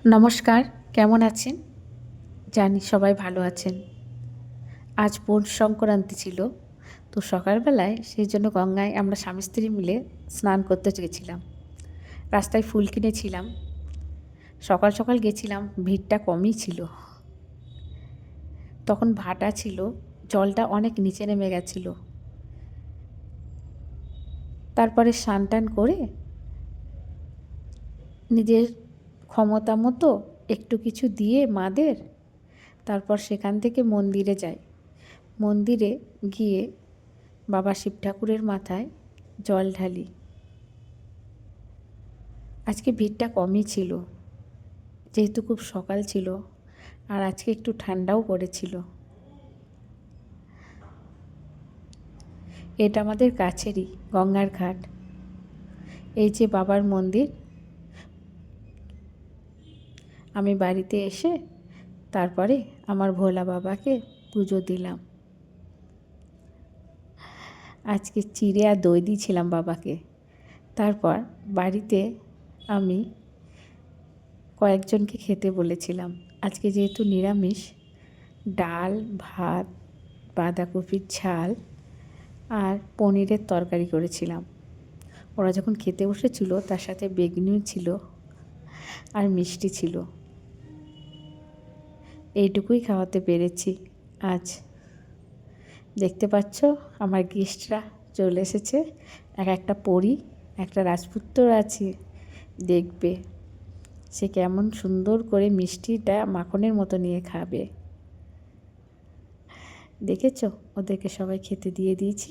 নমস্কার, কেমন আছেন? জানি সবাই ভালো আছেন। আজ পৌষ সংক্রান্তি ছিল, তো সকালবেলায় সেই জন্য গঙ্গায় আমরা স্বামী স্ত্রী মিলে স্নান করতে গেছিলাম। রাস্তায় ফুল কিনেছিলাম। সকাল সকাল গেছিলাম, ভিড়টা কমই ছিল। তখন ভাটা ছিল, জলটা অনেক নিচে নেমে গেছিল। তারপরে স্নান টান করে নিজের ক্ষমতা মতো একটু কিছু দিয়ে মাদের, তারপর সেখান থেকে মন্দিরে যাই। মন্দিরে গিয়ে বাবা শিব ঠাকুরের মাথায় জল ঢালি। আজকে ভিড়টা কমই ছিল, যেহেতু খুব সকাল ছিল, আর আজকে একটু ঠান্ডাও পড়েছিল। এটা আমাদের কাছেরই গঙ্গার ঘাট। এই যে বাবার মন্দির। আমি বাড়িতে এসে তারপরে আমার ভোলা বাবাকে পুজো দিলাম। আজকে চিড়ে আর দই দিয়েছিলাম বাবাকে। তারপর বাড়িতে আমি কয়েকজনকে খেতে বলেছিলাম। আজকে যেহেতু নিরামিষ, ডাল, ভাত, বাঁধাকপির ঝাল আর পনিরের তরকারি করেছিলাম। ওরা যখন খেতে বসেছিল তার সাথে বেগুনিও ছিল আর মিষ্টি ছিল। এইটুকুই খাওয়াতে পেরেছি আজ। দেখতে পাচ্ছ আমার গেস্টরা চলে এসেছে। একটা পরী, একটা রাজপুত্র আছে, দেখবে সে কেমন সুন্দর করে মিষ্টিটা মাখনের মতো নিয়ে খাবে। দেখেছো, ওদেরকে সবাই খেতে দিয়ে দিয়েছি।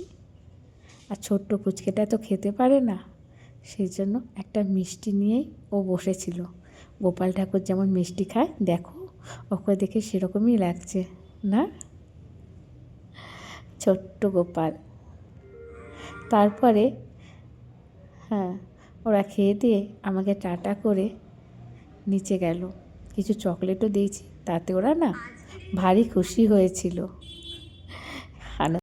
আর ছোট্ট পুচকেটা তো খেতে পারে না, সেই জন্য একটা মিষ্টি নিয়েই ও বসেছিল। গোপাল ঠাকুর যেমন মিষ্টি খায়, দেখো ওকে দেখে সেরকমই লাগছে না? ছোট্ট গোপাল। তারপরে হ্যাঁ, ওরা খেয়ে দিয়ে আমাকে টাটা করে নিচে গেল। কিছু চকলেটও দিয়েছি, তাতে ওরা না ভারী খুশি হয়েছিল।